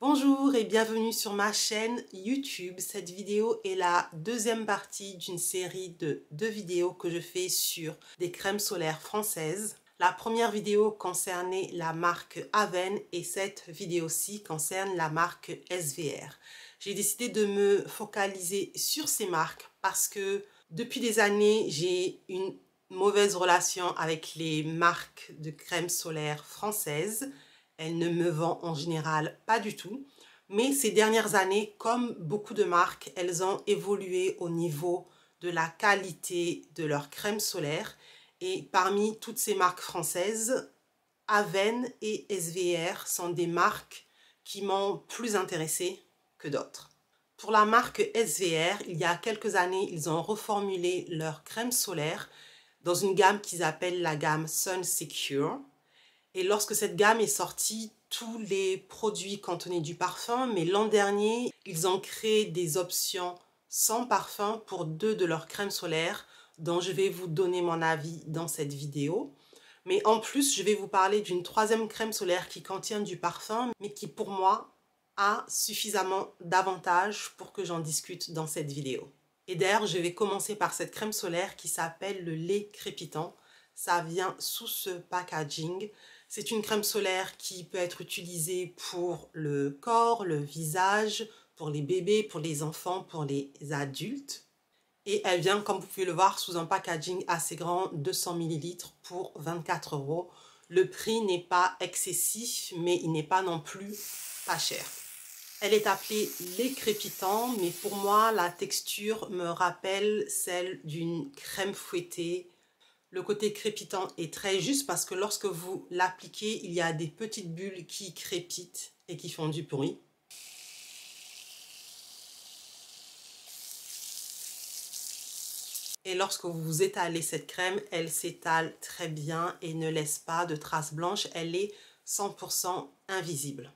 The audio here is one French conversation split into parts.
Bonjour et bienvenue sur ma chaîne YouTube. Cette vidéo est la deuxième partie d'une série de 2 vidéos que je fais sur des crèmes solaires françaises. La première vidéo concernait la marque Aven et cette vidéo-ci concerne la marque SVR. J'ai décidé de me focaliser sur ces marques parce que depuis des années, j'ai une mauvaise relation avec les marques de crèmes solaires françaises. Elle ne me vend en général pas du tout. Mais ces dernières années, comme beaucoup de marques, elles ont évolué au niveau de la qualité de leurs crèmes solaires. Et parmi toutes ces marques françaises, Aven et SVR sont des marques qui m'ont plus intéressée que d'autres. Pour la marque SVR, il y a quelques années, ils ont reformulé leur crème solaire dans une gamme qu'ils appellent la gamme Sun Secure. Et lorsque cette gamme est sortie, tous les produits contenaient du parfum, mais l'an dernier, ils ont créé des options sans parfum pour 2 de leurs crèmes solaires, dont je vais vous donner mon avis dans cette vidéo. Mais en plus, je vais vous parler d'une 3e crème solaire qui contient du parfum, mais qui pour moi a suffisamment d'avantages pour que j'en discute dans cette vidéo. Et d'ailleurs, je vais commencer par cette crème solaire qui s'appelle le lait crépitant. Ça vient sous ce packaging. C'est une crème solaire qui peut être utilisée pour le corps, le visage, pour les bébés, pour les enfants, pour les adultes. Et elle vient, comme vous pouvez le voir, sous un packaging assez grand, 200 ml pour 24 €. Le prix n'est pas excessif, mais il n'est pas non plus pas cher. Elle est appelée lait crépitant, mais pour moi, la texture me rappelle celle d'une crème fouettée. Le côté crépitant est très juste parce que lorsque vous l'appliquez, il y a des petites bulles qui crépitent et qui font du bruit. Et lorsque vous étalez cette crème, elle s'étale très bien et ne laisse pas de traces blanches. Elle est 100% invisible.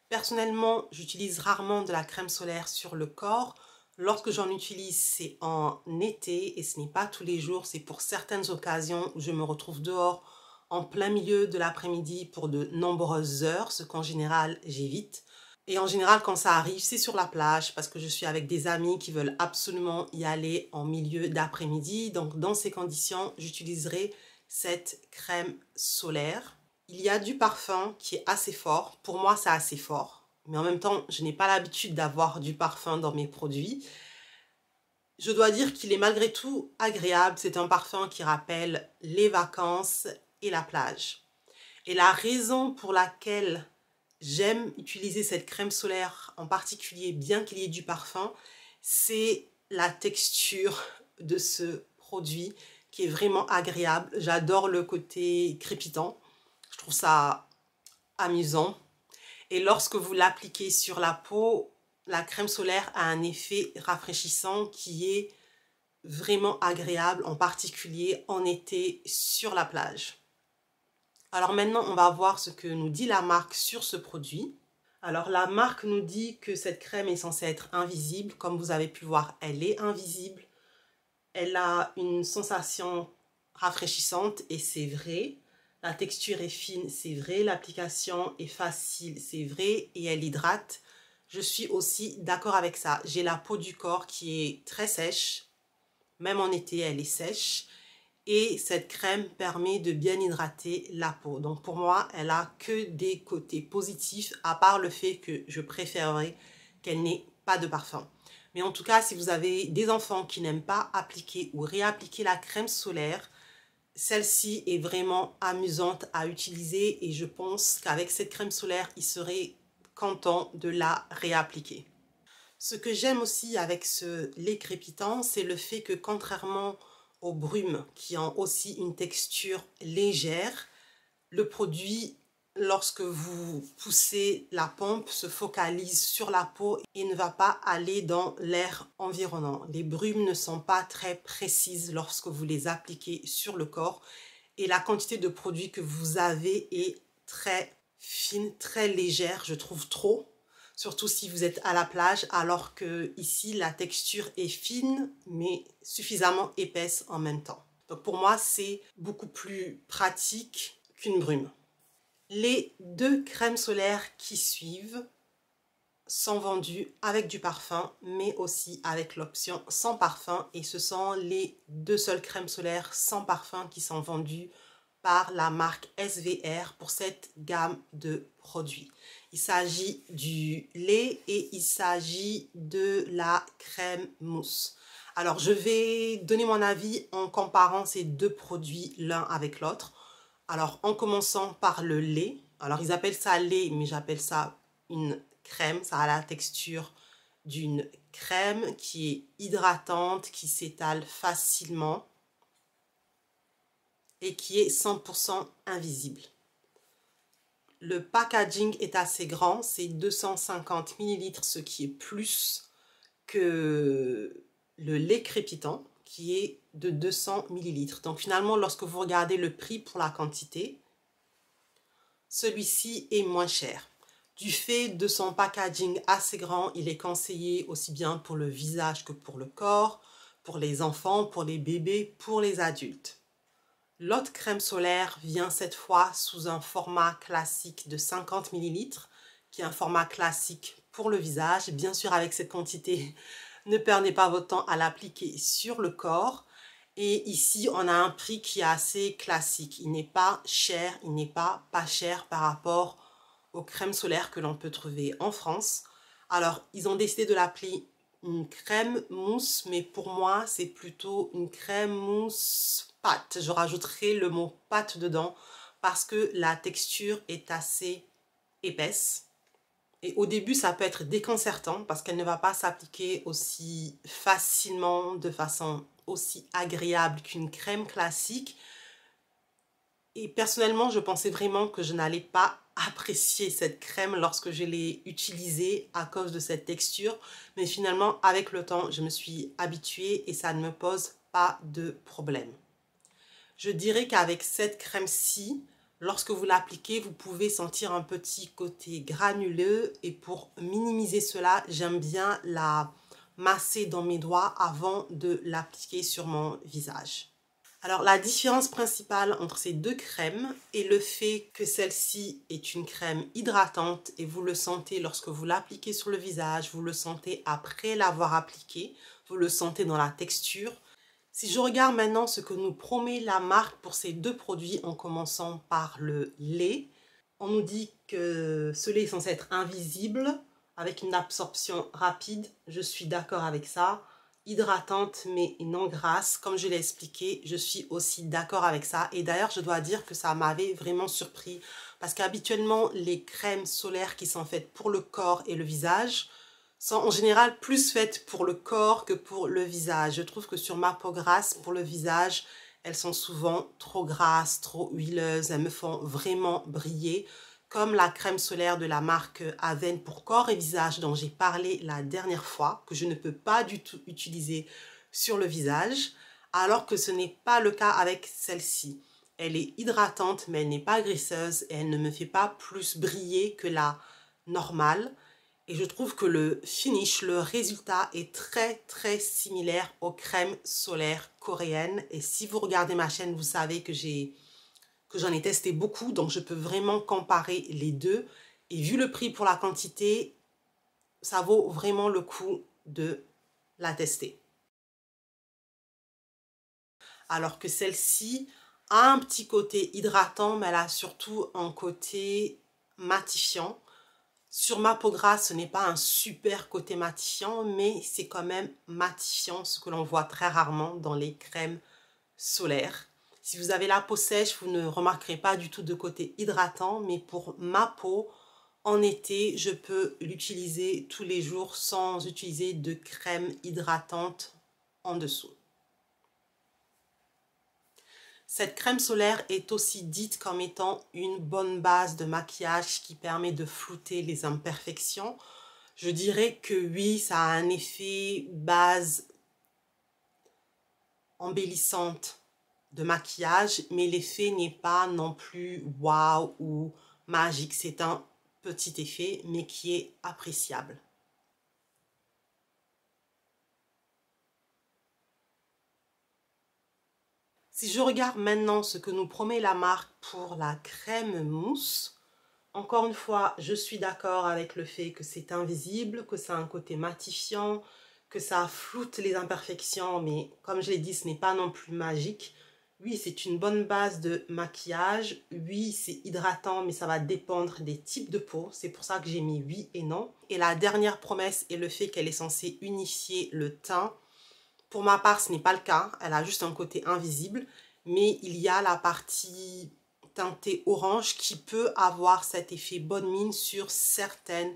Personnellement, j'utilise rarement de la crème solaire sur le corps. Lorsque j'en utilise, c'est en été et ce n'est pas tous les jours. C'est pour certaines occasions où je me retrouve dehors en plein milieu de l'après-midi pour de nombreuses heures, ce qu'en général j'évite. Et en général, quand ça arrive, c'est sur la plage parce que je suis avec des amis qui veulent absolument y aller en milieu d'après-midi. Donc dans ces conditions, j'utiliserai cette crème solaire. Il y a du parfum qui est assez fort. Pour moi, c'est assez fort. Mais en même temps, je n'ai pas l'habitude d'avoir du parfum dans mes produits. Je dois dire qu'il est malgré tout agréable. C'est un parfum qui rappelle les vacances et la plage. Et la raison pour laquelle j'aime utiliser cette crème solaire en particulier, bien qu'il y ait du parfum, c'est la texture de ce produit qui est vraiment agréable. J'adore le côté crépitant. Je trouve ça amusant. Et lorsque vous l'appliquez sur la peau, la crème solaire a un effet rafraîchissant qui est vraiment agréable, en particulier en été sur la plage. Alors maintenant, on va voir ce que nous dit la marque sur ce produit. Alors la marque nous dit que cette crème est censée être invisible. Comme vous avez pu voir, elle est invisible. Elle a une sensation rafraîchissante et c'est vrai. La texture est fine, c'est vrai. L'application est facile, c'est vrai. Et elle hydrate. Je suis aussi d'accord avec ça. J'ai la peau du corps qui est très sèche. Même en été, elle est sèche. Et cette crème permet de bien hydrater la peau. Donc pour moi, elle a que des côtés positifs, à part le fait que je préférerais qu'elle n'ait pas de parfum. Mais en tout cas, si vous avez des enfants qui n'aiment pas appliquer ou réappliquer la crème solaire, celle-ci est vraiment amusante à utiliser et je pense qu'avec cette crème solaire, ils seraient contents de la réappliquer. Ce que j'aime aussi avec ce lait crépitant, c'est le fait que contrairement aux brumes qui ont aussi une texture légère, le produit, lorsque vous poussez la pompe, se focalise sur la peau et ne va pas aller dans l'air environnant. Les brumes ne sont pas très précises lorsque vous les appliquez sur le corps et la quantité de produit que vous avez est très fine, très légère, je trouve trop. Surtout si vous êtes à la plage, alors que ici la texture est fine mais suffisamment épaisse en même temps. Donc pour moi, c'est beaucoup plus pratique qu'une brume. Les 2 crèmes solaires qui suivent sont vendus avec du parfum, mais aussi avec l'option sans parfum. Et ce sont les 2 seules crèmes solaires sans parfum qui sont vendues par la marque SVR pour cette gamme de produits. Il s'agit du lait et il s'agit de la crème mousse. Alors, je vais donner mon avis en comparant ces 2 produits l'un avec l'autre. Alors, en commençant par le lait. Alors, ils appellent ça lait, mais j'appelle ça une crème. Ça a la texture d'une crème qui est hydratante, qui s'étale facilement et qui est 100% invisible. Le packaging est assez grand, c'est 250 ml, ce qui est plus que le lait crépitant, qui est de 200 ml. Donc finalement, lorsque vous regardez le prix pour la quantité, celui-ci est moins cher. Du fait de son packaging assez grand, il est conseillé aussi bien pour le visage que pour le corps, pour les enfants, pour les bébés, pour les adultes. L'autre crème solaire vient cette fois sous un format classique de 50 ml, qui est un format classique pour le visage. Bien sûr, avec cette quantité, ne perdez pas votre temps à l'appliquer sur le corps. Et ici, on a un prix qui est assez classique. Il n'est pas cher, il n'est pas cher par rapport aux crèmes solaires que l'on peut trouver en France. Alors, ils ont décidé de l'appeler une crème mousse, mais pour moi, c'est plutôt une crème mousse pâte. Je rajouterai le mot pâte dedans parce que la texture est assez épaisse. Et au début, ça peut être déconcertant parce qu'elle ne va pas s'appliquer aussi facilement, de façon aussi agréable qu'une crème classique. Et personnellement, je pensais vraiment que je n'allais pas apprécier cette crème lorsque je l'ai utilisée à cause de cette texture. Mais finalement, avec le temps, je me suis habituée et ça ne me pose pas de problème. Je dirais qu'avec cette crème-ci, lorsque vous l'appliquez, vous pouvez sentir un petit côté granuleux. Et pour minimiser cela, j'aime bien la masser dans mes doigts avant de l'appliquer sur mon visage. Alors, la différence principale entre ces 2 crèmes est le fait que celle-ci est une crème hydratante et vous le sentez lorsque vous l'appliquez sur le visage, vous le sentez après l'avoir appliqué, vous le sentez dans la texture. Si je regarde maintenant ce que nous promet la marque pour ces 2 produits en commençant par le lait, on nous dit que ce lait est censé être invisible avec une absorption rapide. Je suis d'accord avec ça. Hydratante mais non grasse, comme je l'ai expliqué, je suis aussi d'accord avec ça. Et d'ailleurs, je dois dire que ça m'avait vraiment surpris parce qu'habituellement, les crèmes solaires qui sont faites pour le corps et le visage sont en général plus faites pour le corps que pour le visage. Je trouve que sur ma peau grasse, pour le visage, elles sont souvent trop grasses, trop huileuses, elles me font vraiment briller. Comme la crème solaire de la marque Avène pour corps et visage dont j'ai parlé la dernière fois, que je ne peux pas du tout utiliser sur le visage, alors que ce n'est pas le cas avec celle-ci. Elle est hydratante, mais elle n'est pas graisseuse et elle ne me fait pas plus briller que la normale. Et je trouve que le finish, le résultat est très similaire aux crèmes solaires coréennes. Et si vous regardez ma chaîne, vous savez que j'en ai testé beaucoup, donc je peux vraiment comparer les 2. Et vu le prix pour la quantité, ça vaut vraiment le coup de la tester. Alors que celle-ci a un petit côté hydratant, mais elle a surtout un côté matifiant. Sur ma peau grasse, ce n'est pas un super côté matifiant, mais c'est quand même matifiant, ce que l'on voit très rarement dans les crèmes solaires. Si vous avez la peau sèche, vous ne remarquerez pas du tout de côté hydratant, mais pour ma peau, en été, je peux l'utiliser tous les jours sans utiliser de crème hydratante en dessous. Cette crème solaire est aussi dite comme étant une bonne base de maquillage qui permet de flouter les imperfections. Je dirais que oui, ça a un effet base embellissante de maquillage, mais l'effet n'est pas non plus waouh ou magique. C'est un petit effet, mais qui est appréciable. Si je regarde maintenant ce que nous promet la marque pour la crème mousse, Encore une fois, je suis d'accord avec le fait que c'est invisible, que ça a un côté matifiant, que ça floute les imperfections, mais comme je l'ai dit, ce n'est pas non plus magique. Oui, c'est une bonne base de maquillage. Oui, c'est hydratant, mais ça va dépendre des types de peau. C'est pour ça que j'ai mis oui et non. Et la dernière promesse est le fait qu'elle est censée unifier le teint. Pour ma part, ce n'est pas le cas. Elle a juste un côté invisible, mais il y a la partie teintée orange qui peut avoir cet effet bonne mine sur certaines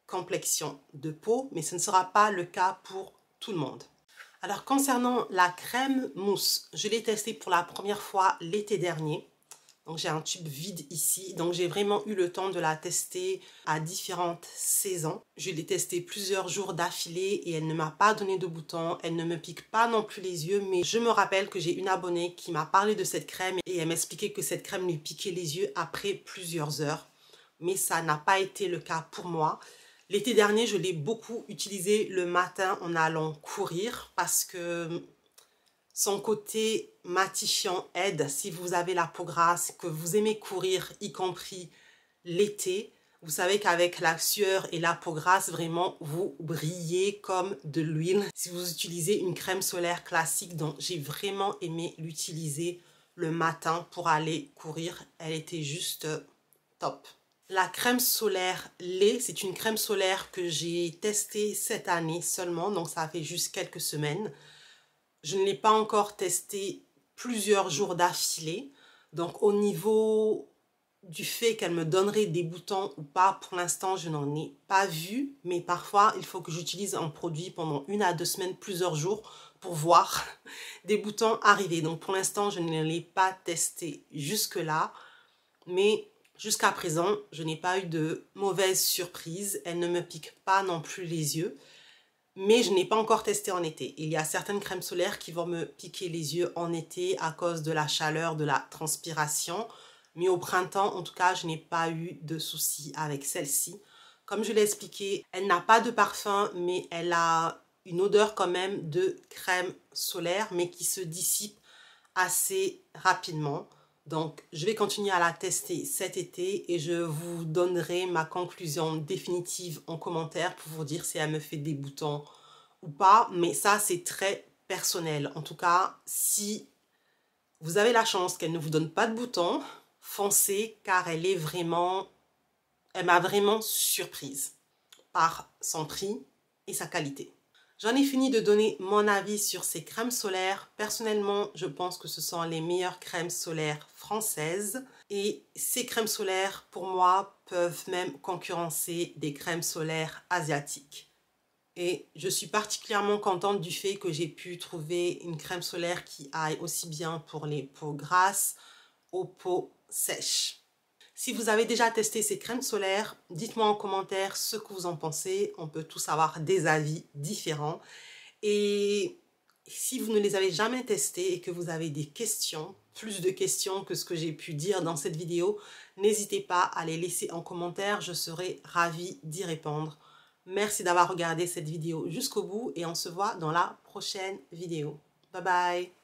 complexions de peau, mais ce ne sera pas le cas pour tout le monde. Alors concernant la crème mousse, je l'ai testée pour la première fois l'été dernier. Donc j'ai un tube vide ici, donc j'ai vraiment eu le temps de la tester à différentes saisons. Je l'ai testée plusieurs jours d'affilée et elle ne m'a pas donné de boutons, elle ne me pique pas non plus les yeux, mais je me rappelle que j'ai une abonnée qui m'a parlé de cette crème et elle m'expliquait que cette crème lui piquait les yeux après plusieurs heures. Mais ça n'a pas été le cas pour moi. L'été dernier, je l'ai beaucoup utilisée le matin en allant courir parce que son côté matifiant aide si vous avez la peau grasse, que vous aimez courir, y compris l'été. Vous savez qu'avec la sueur et la peau grasse, vraiment, vous brillez comme de l'huile. Si vous utilisez une crème solaire classique, donc j'ai vraiment aimé l'utiliser le matin pour aller courir. Elle était juste top. La crème solaire lait, c'est une crème solaire que j'ai testée cette année seulement, donc ça fait juste quelques semaines. Je ne l'ai pas encore testée plusieurs jours d'affilée. Donc au niveau du fait qu'elle me donnerait des boutons ou pas, pour l'instant je n'en ai pas vu. Mais parfois il faut que j'utilise un produit pendant 1 à 2 semaines, plusieurs jours pour voir des boutons arriver. Donc pour l'instant je ne l'ai pas testé jusque là. Mais jusqu'à présent je n'ai pas eu de mauvaise surprise. Elle ne me pique pas non plus les yeux. Mais je n'ai pas encore testé en été. Il y a certaines crèmes solaires qui vont me piquer les yeux en été à cause de la chaleur, de la transpiration. Mais au printemps, en tout cas, je n'ai pas eu de soucis avec celle-ci. Comme je l'ai expliqué, elle n'a pas de parfum, mais elle a une odeur quand même de crème solaire, mais qui se dissipe assez rapidement. Donc, je vais continuer à la tester cet été et je vous donnerai ma conclusion définitive en commentaire pour vous dire si elle me fait des boutons ou pas. Mais ça, c'est très personnel. En tout cas, si vous avez la chance qu'elle ne vous donne pas de boutons, foncez car elle m'a vraiment surprise par son prix et sa qualité. J'en ai fini de donner mon avis sur ces crèmes solaires. Personnellement, je pense que ce sont les meilleures crèmes solaires françaises. Et ces crèmes solaires, pour moi, peuvent même concurrencer des crèmes solaires asiatiques. Et je suis particulièrement contente du fait que j'ai pu trouver une crème solaire qui aille aussi bien pour les peaux grasses aux peaux sèches. Si vous avez déjà testé ces crèmes solaires, dites-moi en commentaire ce que vous en pensez. On peut tous avoir des avis différents. Et si vous ne les avez jamais testés et que vous avez des questions, plus de questions que ce que j'ai pu dire dans cette vidéo, n'hésitez pas à les laisser en commentaire. Je serai ravie d'y répondre. Merci d'avoir regardé cette vidéo jusqu'au bout et on se voit dans la prochaine vidéo. Bye bye!